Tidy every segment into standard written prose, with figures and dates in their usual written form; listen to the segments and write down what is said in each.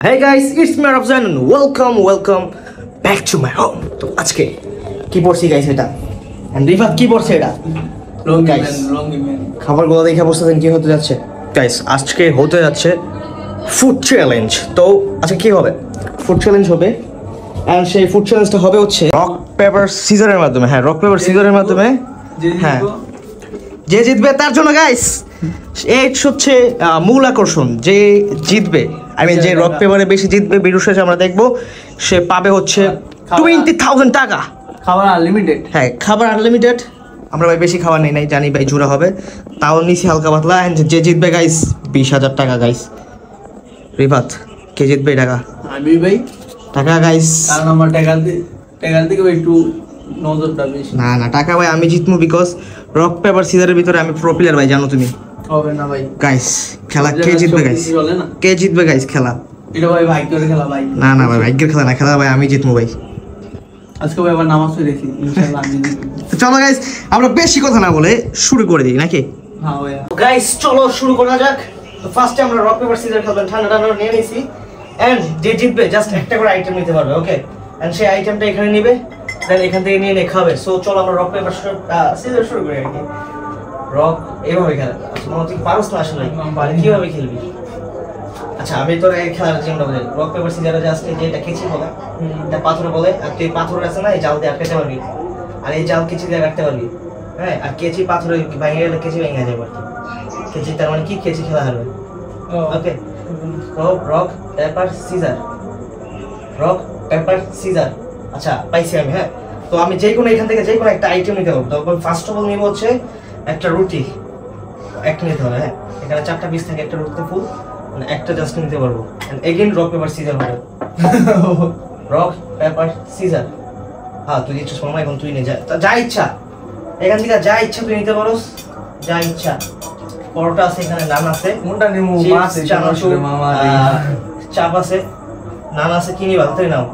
Hey guys, it's me Arafzan and welcome back to my home. তো আজকে কি পড়ছি গাইস এটা? And রিফাত কি পড়ছে এটা? লঙ্গি ম্যান খাবারগুলো দেখে বুঝতেছেন কি হতে যাচ্ছে? গাইস আজকে হতে যাচ্ছে ফুড চ্যালেঞ্জ। তো আজকে কি হবে? ফুড চ্যালেঞ্জ হবে। And সেই ফুড চ্যালেঞ্জটা হবে হচ্ছে রক পেপার সিজারের মাধ্যমে। হ্যাঁ, রক পেপার সিজারের মাধ্যমে। হ্যাঁ, যে জিতবে তার জন্য গাইস এই হচ্ছে মূল আকর্ষণ। যে জিতবে যে রক পেপারে বেশি জিতবে ভিডিও শেষে আমরা দেখবো সে পাবে হচ্ছে 20,000 টাকা। খাবার আনলিমিটেড। হ্যাঁ, খাবার আনলিমিটেড। আমরা ভাই বেশি খাবার নেই নাই, জানি ভাই জোড়া হবে, তাও নিছি হালকা পাতলা। যে জিতবে গাইস 20,000 টাকা গাইস। রিফাত কে জিতবে টাকা? আমি ভাই টাকা গাইস, কারণ আমার টাকার থেকে একটু নজরটা বেশি। না টাকা ভাই আমি জিতবো, বিকজ রক পেপার সিজারের ভিতরে আমি প্রো প্লেয়ার ভাই, জানো তুমি। হবে না ভাই গাইস খেলা কে জিতবে গাইস? কে জিতবে গাইস খেলা? এটা ভাই ভাগ্যের খেলা ভাই। না ভাই ভাগ্যের খেলা না, খেলা ভাই আমি জিতবো ভাই। আজকে ভাই আবার নামাজ পড়ে রেখি, ইনশাআল্লাহ আমি জিতবো। তো চলো গাইস আমরা বেশি কথা না বলে শুরু করে দিই নাকি? হ্যাঁ ভাই গাইস চলো শুরু করা যাক। তো ফার্স্টে আমরা রক পেপার সিজার খেলবেন, ঠান্ডা নিয়ে নিছি। এন্ড যে জিতবে জাস্ট একটা করে আইটেম নিতে পারবে, ওকে? এন্ড সেই আইটেমটা এখানে নিবে, দেন এখান থেকে নিয়ে খাবে। সো চলো আমরা রক পেপার সিজার শুরু করি আর কি। রক এভাবে খেলা, আচ্ছা মনে তুই পারোস না আসলে, কিভাবে খেলবি? আচ্ছা আমি তোর এই খেলার জিনিসটা বলি। রক পেপার সিজারে জাস্ট এই যে এটা কেচি বলে, এটা পাথর বলে, আর তুই পাথর আছে না এই জাল দিয়ে আটকাতে পারবি, আর এই জাল কেচি দিয়ে রাখতে পারবি। হ্যাঁ, আর কেচি পাথরে ভেঙে গেলে কেচি ভেঙে যাবে আর কি। কেচি তার মানে কি, কেচি খেলা হবে, okay? Rock paper scissor, rock paper scissor. আচ্ছা পাইছি আমি। হ্যাঁ, তো আমি যে কোনো এখান থেকে যে কোনো একটা আইটেম নিতে পারবো। তখন ফার্স্ট অফ অল নিব হচ্ছে একটা রুটি, একটা নিতে হবে। হ্যাঁ, এখানে 4টা পিস থাকে, একটা রুটিতে ফুল, মানে একটা জাস্ট নিতে পারবো। And again rock paper scissor হবে। Rock paper scissor. হ্যাঁ, তুই ইচ্ছা সময় এখন তুই নে, যা ইচ্ছা এখান থেকে যা ইচ্ছা তুই নিতে পারোস, যা ইচ্ছা। পরোটা আছে এখানে, নান আছে, কোনটা নিমু? মাছ চানাচুর, মামা চাপ আছে, নান আছে, কি নিবা তাই নাও,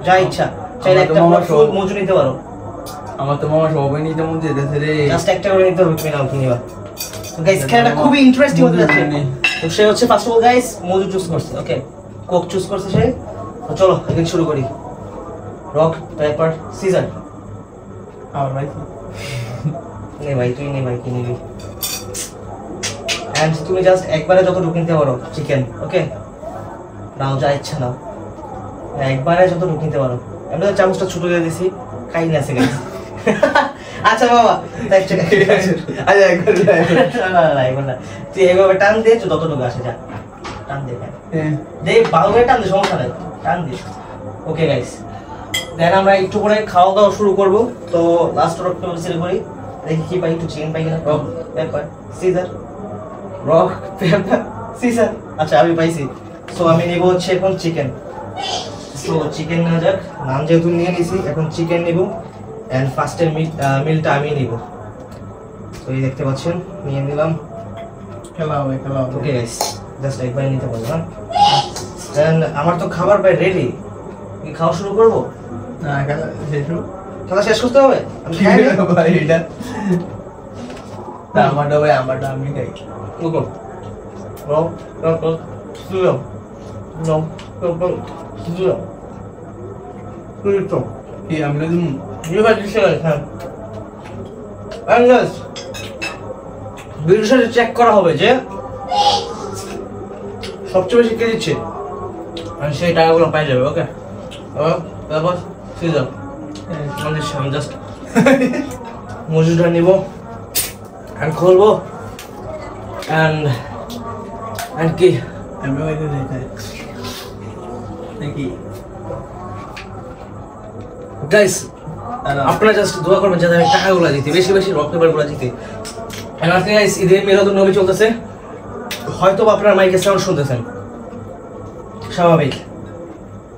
যা ইচ্ছা। চাইলে একটা ফুল মজু নিতে পারো। আমার তো মামা সবাই নিতে মন যেতেছে রে, জাস্ট একটা করে নিতে হবে, তুমি নাও কি নিবা। তো গাইস খেলাটা খুবই ইন্টারেস্টিং হতে যাচ্ছে। তো সে হচ্ছে first of all guys Moju choose করছে, ওকে? কোক চুজ করছে সে। তো চলো এখন শুরু করি। Rock paper caesar. আর ভাই নে ভাই, তুই নে ভাই, কি নিবি? এন্ড তুমি জাস্ট একবারে যতটুকু নিতে পারো চিকেন, ওকে? নাও যা ইচ্ছা নাও, একবারে যতটুকু নিতে পারো। আমি তো চামচটা ছোট করে দিছি, খাই না আছে গাইস। আচ্ছা বাবা তুই এইভাবে টান দে, যতটুকু আসে যা টান দে, দে ভালো করে টান দে, সমস্যা নাই, টান দে, ওকে গাইস? দেন আমরা একটু পরে খাওয়া দাওয়া শুরু করবো। তো লাস্ট রক পেপার সিজার করি, দেখি কি পাই, একটু চিকেন পাই কিনা। Rock paper scissor, rock paper scissor. আচ্ছা আমি পাইছি। সো আমি নিব হচ্ছে এখন চিকেন। সো চিকেন নেওয়া যাক। নাম যেহেতু নিয়ে নিছি, এখন চিকেন নিব। এন্ড ফার্স্টের মিলটা আমি নিব। তো এই দেখতে পাচ্ছেন নিয়ে নিলাম। খেলা হবে, খেলা হবে। ওকে গাইস, জাস্ট একবার নিতে পারবো না। দেন আমার তো খাবার প্রায় রেডি, কি খাওয়া শুরু করব? না খেলা শেষ হোক। খেলা শেষ করতে হবে? আমি খাই না ভাই এটা আমারটা ভাই, আমারটা আমি খাই। Okay rock paper scissor, rock paper scissor. তুই তো কি আমি না তুমি You had to share it, huh? And guys, ভিডিওর সাথে চেক করা হবে যে সবচেয়ে বেশি কে দিচ্ছে, আর সেই টাকাগুলো পাই যাবে, ওকে? তারপর সিজার মানে আমি জাস্ট মজুদটা নিব আর খুলবো। and কি আমি ওই যে দেখাই নাকি গাইস, আপনারা জাস্ট দোয়া করবেন যাতে আমি টাকাগুলো জিতি, বেশি বেশি রক পেপারগুলো জিতি। এন্ড আজকে গাইস ঈদের মিলাদুন নবী চলতেছে, হয়তো আপনারা মাইকের সাউন্ড শুনতেছেন, স্বাভাবিক।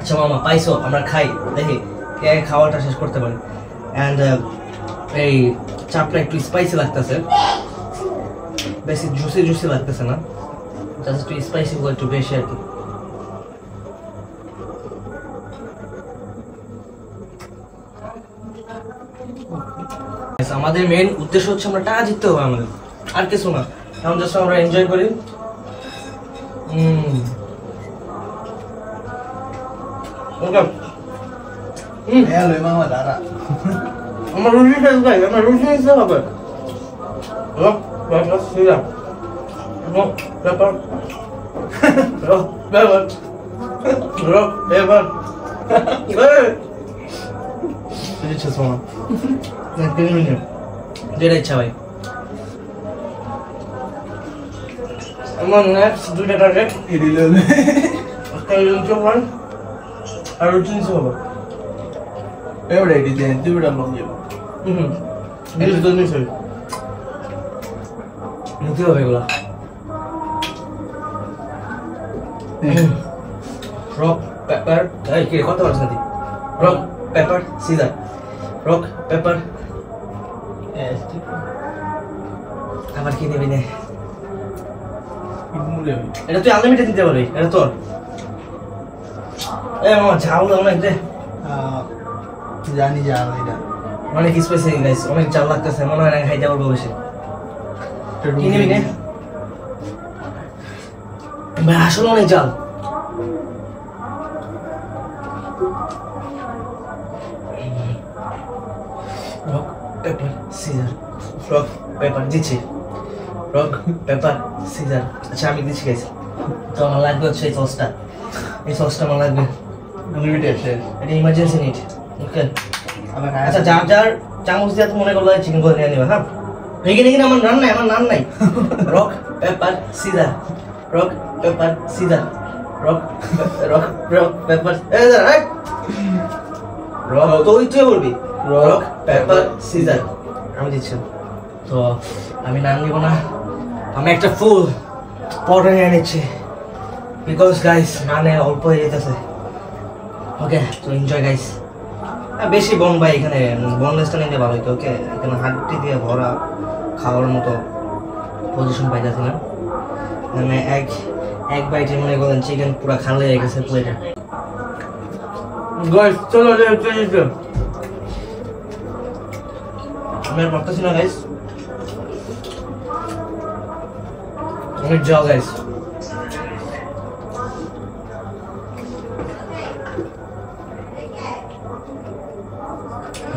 আচ্ছা মামা পাইছো, আমরা খাই, দেখি কে খাওয়াটা শেষ করতে পারে। এন্ড এই চাপটা একটু স্পাইসি লাগতেছে, বেশি জুসি লাগতেছে না, জাস্ট একটু স্পাইসি গুলো একটু বেশি আর কি। আমাদের মেইন উদ্দেশ্য হচ্ছে আমরা টাকা জিততে হবে আমাদের, আর কিছু না। এখন জাস্ট আমরা এনজয় করি। ওকে Hello, Mama Dara. আমার রুটি শেষ ভাই আমার রুটি নিতে হবে rock paper scissor rock paper rock paper rock paper ইচ্ছা শোনা যেটা ইচ্ছা ভাই আমার নেক্সট দুইটা টার্গেট Ini lele. একটা রুটি খান আর রুটি নিতে হবে Ever ready then? Do it along you. নিতে তো নিতে নিতে হবে এগুলা রক পেপার এই কি কত পারছ নাকি rock paper scissor rock paper Yes. আবার কি নেবি নে Ini mulai. এটা তুই আনলিমিটেড দিতে পারবি এটা তোর এ মামা ঝাল দাও না এতে জানি যাও এটা অনেক স্পেসি গাইস অনেক ঝাল লাগতেছে মনে হয় না খাইতে পারবো বেশি কি নিবি নে ভাই আসলে অনেক ঝাল rock paper scissor rock paper দিচ্ছি রক পেপার সিজার আচ্ছা আমি দিচ্ছি গাইস তো আমার লাগবে হচ্ছে এই সসটা আমার লাগবে আনলিমিটেড শেষ এটা ইমার্জেন্সি নিড ওকে আমার আচ্ছা যার যার চামচ দিয়ে তো মনে করলো চিকেন করে নিয়ে নেবে হ্যাঁ এখানে কিনা আমার নান নাই rock paper scissor rock paper scissor rock rock rock paper rock তুই বলবি রক পেপার সিজার আমি দিচ্ছি তো আমি নান নিব না আমি একটা ফুল পরোটা নিয়ে নিচ্ছি বিকজ গাইস নানে অল্প হয়ে যেতেছে ওকে তো এনজয় গাইস বেশি বন ভাই এখানে বনলেসটা নিলে ভালো হতো ওকে এখানে হাড্ডি দিয়ে ভরা খাওয়ার মতো পজিশন পাইতেছি না মানে এক বাইটে মনে করেন চিকেন পুরো খালি হয়ে গেছে প্লেটে গাইস চলো আমি আর পারতেছি না গাইস অনেক যাও গাইস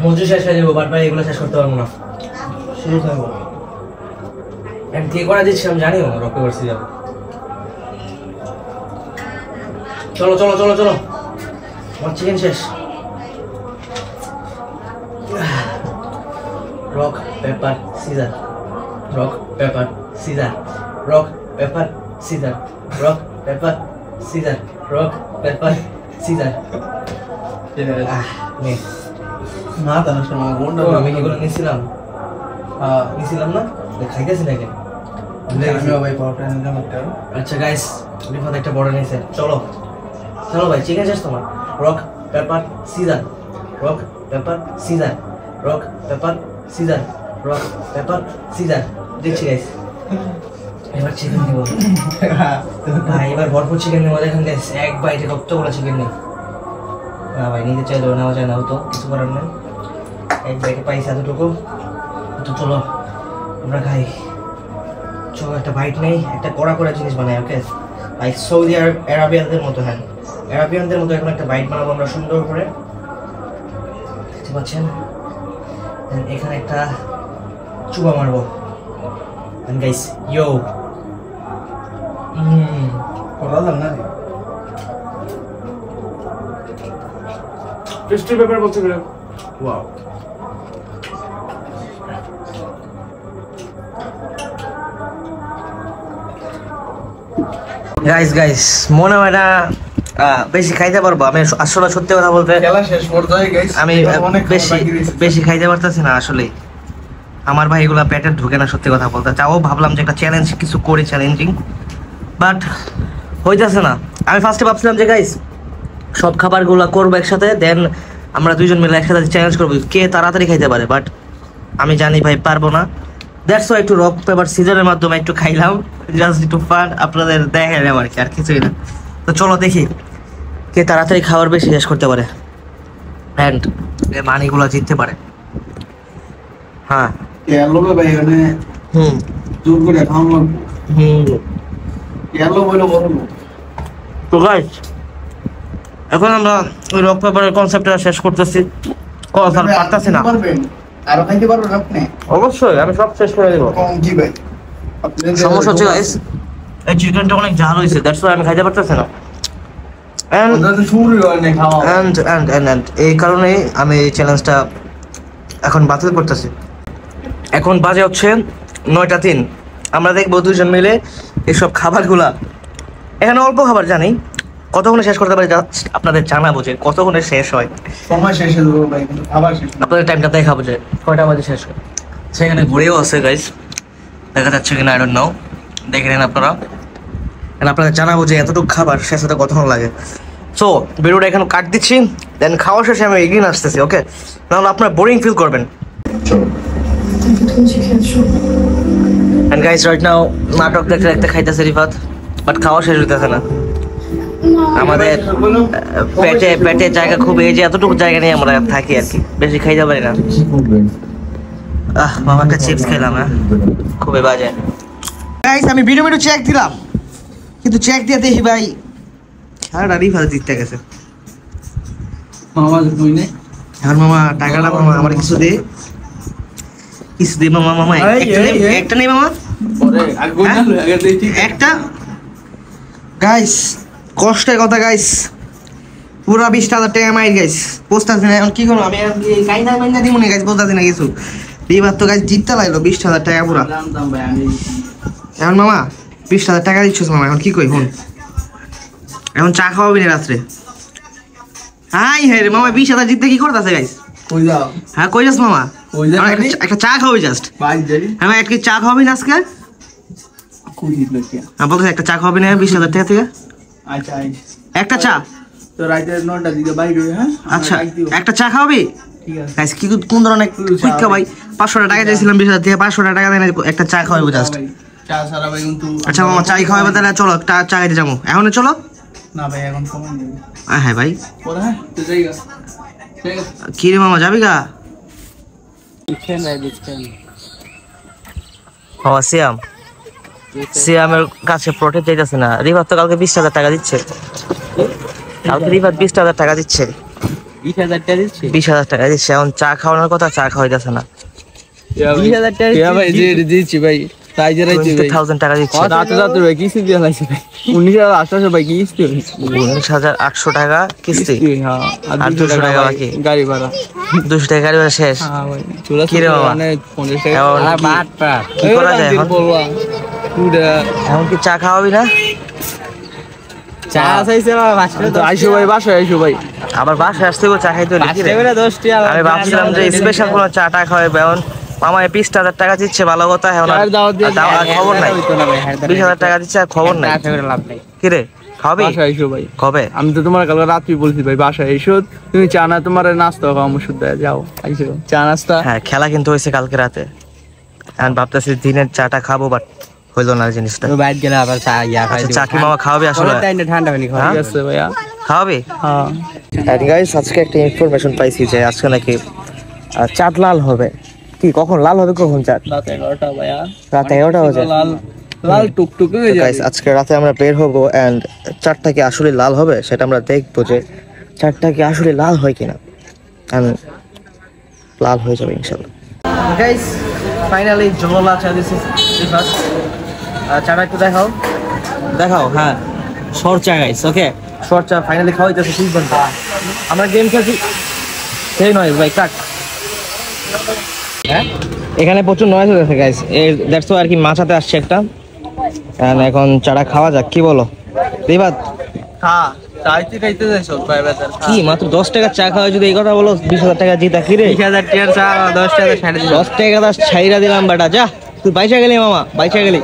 মজু শেষ হয়ে যাবো বাট ভাই এগুলো শেষ করতে পারবো না শেষ হবো আমি কে করা দিচ্ছি আমি জানিও রক পেপার সিজার চলো চলো চলো চলো আমার চিকেন শেষ rock paper scissor rock paper scissor rock paper scissor rock paper scissor rock paper caesar নে না তা নষ্ট না গোন্ডা আমি এগুলো নিছিলাম নিছিলাম না খাইতেছি না কেন আমিও ভাই পাউডার নিলাম একটা আচ্ছা গাইস রিফাত একটা বড় নিয়েছে চলো চলো ভাই চিকেন শেষ তোমার rock paper scissor rock paper scissor rock paper scissor rock paper caesar দেখছি গাইস এবার চিকেন নেবো ভাই এবার ভরপুর চিকেন নেবো দেখেন গাইস এক বাইটে কতগুলো চিকেন নেই না ভাই নিতে চাইলেও নেওয়া যায় না হতো কিছু করার নেই এক বাইটে পাইছে এতটুকু তো চলো আমরা খাই চলো একটা বাইট নেই একটা কড়া কড়া জিনিস বানাই ওকে লাইক সৌদি আরবিয়ানদের মতো হ্যাঁ আরবিয়ানদের মতো এখন একটা বাইট বানাবো আমরা সুন্দর করে দেখতে পাচ্ছেন এখানে একটা চুবা মারবো গাইস ইয়ো করা দাম না টেস্টি পেপার বলতে গেলে ওয়াও গাইস মনে হয় না বেশি খাইতে পারবো আমি আসলে সত্যি কথা বলতে খেলা শেষ পর্যায়ে গাইস আমি বেশি খাইতে পারতেছি না আসলে আমার ভাই এগুলা পেটে ঢুকে না সত্যি কথা বলতে চাও ভাবলাম যে একটা চ্যালেঞ্জ কিছু করি চ্যালেঞ্জিং বাট হইতেছে না আমি ফার্স্টে ভাবছিলাম যে গাইস সব খাবারগুলো করবো একসাথে দেন আমরা দুইজন মিলে একসাথে চ্যালেঞ্জ করবো কে তাড়াতাড়ি খাইতে পারে বাট আমি জানি ভাই পারবো না দ্যাটস ওয়াই একটু রক পেপার সিজনের মাধ্যমে একটু খাইলাম জাস্ট একটু ফান আপনাদের দেখাইলাম আর কি আর কিছুই না তো চলো দেখি কে তাড়াতাড়ি খাবার বেশি শেষ করতে পারে অ্যান্ড মানিগুলো জিততে পারে হ্যাঁ লোকে ভাই এখানে জোর করে খাওয়ানো লাগবে বলে বলবো তো গাইস এখন আমরা ওই রক পেপারের কনসেপ্টটা শেষ করতেছি। কথা পারতাছি না। আরো খাইতে পারবেন আপনি? অবশ্যই আমি সব শেষ করে দেব। জি ভাই। সমস্যা হচ্ছে গাইস, এই চিকেনটা অনেক ঝাল হয়েছে, দ্যাটস ওয়াই আমি খাইতে পারতেছি না। এন্ড এই কারণে আমি এই চ্যালেঞ্জটা এখন বাতিল করতেছি। এখন বাজে হচ্ছে 9:03। আমরা দেখবো দুজন মিলে এইসব খাবারগুলা, এখানে অল্প খাবার জানি, কতক্ষণে শেষ করতে পারি আপনাদের জানাবো যে কতক্ষণে শেষ হয়। সময় শেষ হয়ে যাবে ভাই, কিন্তু খাবার শেষ না। আপনাদের টাইমটা দেখাবো যে কয়টা বাজে শেষ হয়। সেখানে ঘুরেও আছে গাইস, দেখা যাচ্ছে কিনা আই ডোন্ট নো, দেখে নেন আপনারা। আপনাদের জানাবো যে এতটুকু খাবার শেষ হতে কতক্ষণ লাগে। সো ভিডিওটা এখানে কাট দিচ্ছি, দেন খাওয়া শেষে আমি এগিয়ে আসতেছি, ওকে? নাহলে আপনারা বোরিং ফিল করবেন। এন্ড গাইস রাইট নাও নাটক দেখতে দেখতে খাইতেছে রিফাত, বাট খাওয়া শেষ হইতেছে না। আমাদের পেটে জায়গা খুব, এই যে এতটুকু জায়গা নিয়ে আমরা থাকি আর কি, বেশি খাইতে পারি না। মামা একটা চিপস খেলাম, হ্যাঁ খুবই বাজে। গাইস আমি ভিডিও চেক দিলাম, কিন্তু চেক দিয়ে দেখি ভাই খেলাটা রিফাত জিততে গেছে। মামা তুই নেই এখন মামা টাকাটা মামা আমার কিছু দে মামা। মামা একটা নেই মামা, একটা। গাইস কষ্টের কথা গাইস, পুরা 20,000 টাকা মাইর গাইস, বুঝতেছি না এখন কি করবো। আমি কাইনা মাইনা দিব না গাইস, বুঝতেছি না কিছু। এইবার তো গাইস জিততে লাগলো 20,000 টাকা পুরা। এখন মামা 20,000 টাকা দিচ্ছিস মামা, এখন কি কই হন? এখন চা খাওয়াবি না রাত্রে? হাই হ্যাঁ রে মামা, 20,000 জিততে কি করতেছে গাইস? কই যাও? হ্যাঁ কই যাস মামা? একটা চা খাওয়াবি জাস্ট। হ্যাঁ একটা চা খাওয়াবি না আজকে? বলতে একটা চা খাওয়াবি না 20,000 টাকা থেকে? আচ্ছা একটা চা তো রাতে 9টার দিকে বাইরে হই। হ্যাঁ আচ্ছা একটা চা খাওয়াবি? ঠিক আছে গাইস কি কোন ধরনের কুইক্কা ভাই, 500 টাকা চাইছিলাম 20,000 থেকে 500 টাকা দেন একটা চা খাওয়াবো জাস্ট। চা সারা ভাই কিন্তু। আচ্ছা মামা চাই খাওয়াবে তাহলে চলো চা খাইতে যাবো, এখন চলো। না ভাই এখন সময় নেই। হ্যাঁ ভাই পরে হ্যাঁ তো যাইগা। কি রে মামা যাবি গা? সিয়ামের কাছে প্রোটেক্ট চাইতেছে না। রিফাত তো কালকে 20,000 টাকা দিচ্ছে, কালকে রিফাত 20,000 টাকা দিচ্ছে। 20,000 টাকা দিচ্ছে? 20,000 টাকা দিচ্ছে। এখন চা খাওয়ানোর কথা, চা খাওয়াইতেছে না। 20,000 টাকা ভাই যে দিচ্ছি ভাই, তাই যে রাইছি ভাই 20,000 টাকা দিচ্ছে। রাতে ভাই কিস্তি দিয়া লাইছি ভাই 19,800 ভাই কিস্তি। 19,800 টাকা কিস্তি, হ্যাঁ আর 200 টাকা বাকি গাড়ি ভাড়া। 200 টাকা গাড়ি ভাড়া শেষ। হ্যাঁ ভাই কি রে মামা? 50 টাকা আর বাটপা কি করা যায় এখন? এখন কি চা খাওয়াবি না? চা চাইছে বাবা বাসা তো আইসো ভাই, বাসায় আইসো ভাই। আবার বাসায় আসতে হবে চা খাইতে হলে কি রে? আমি ভাবছিলাম যে স্পেশাল কোনো চাটা খাওয়াবে। এখন মামা 20,000 টাকা দিচ্ছে, ভালো কথা। এখন খবর নাই, 20,000 টাকা দিচ্ছে আর খবর নাই। কি রে খাওয়াবি? বাসায় আইসো ভাই। কবে? আমি তো তোমার কালকে রাত্রি বলছি ভাই বাসায় এসো, তুমি চা না তোমার নাস্তা খাও আমার শুদ্ধ যাও আইসো চা নাস্তা। হ্যাঁ খেলা কিন্তু হয়েছে কালকে রাতে, এখন ভাবতেছি দিনের চাটা খাবো, বাট হইলো না জিনিসটা। বাইরে গেলে আবার চা ইয়া খাই। চা কি মামা খাওয়াবি আসলে? ঠান্ডা পানি খাওয়া আছে ভাইয়া, খাওয়াবি? হ্যাঁ। এন্ড গাইস আজকে একটা ইনফরমেশন পাইছি যে আজকে নাকি চাঁদ লাল হবে। কি কখন লাল হবে, কখন চাঁদ? রাত 11টা ভাইয়া। রাত 11টা বাজে লাল লাল টুকটুকে হয়ে গাইস। যাবে। আজকে রাতে আমরা বের হবো এন্ড চাঁদটা কি আসলে লাল হবে সেটা আমরা দেখবো, যে চাঁদটা কি আসলে লাল হয় কিনা। এন্ড লাল হয়ে যাবে ইনশাআল্লাহ। গাইস ফাইনালি জললা চা দিছি রিফাত। চাটা একটু দেখাও দেখাও। হ্যাঁ শর্ট চা গাইস, ওকে শর্ট চা ফাইনালি খাওয়াইতেছে 30 ঘন্টা। আমরা গেম খেলছি সেই নয় ভাই কাট। হ্যাঁ এখানে প্রচুর নয়েজ হয়েছে গাইস, দ্যাটস ওয়াই আর কি মাছাতে আসছে একটা। এখন চাটা খাওয়া যাক, কি বলো রিফাত? হ্যাঁ চাইতে খাইতে যাইছো ভাই বাজার। কি মাত্র 10 টাকা চা খাওয়া, যদি এই কথা বলো 20,000 টাকা জিতা কি রে? 20,000 টাকার চা 10 টাকা ছাড়ে দিলাম। 10 টাকা ছাইরা দিলাম বেটা, যা তুই বাইচা গেলি মামা, বাইচা গেলি।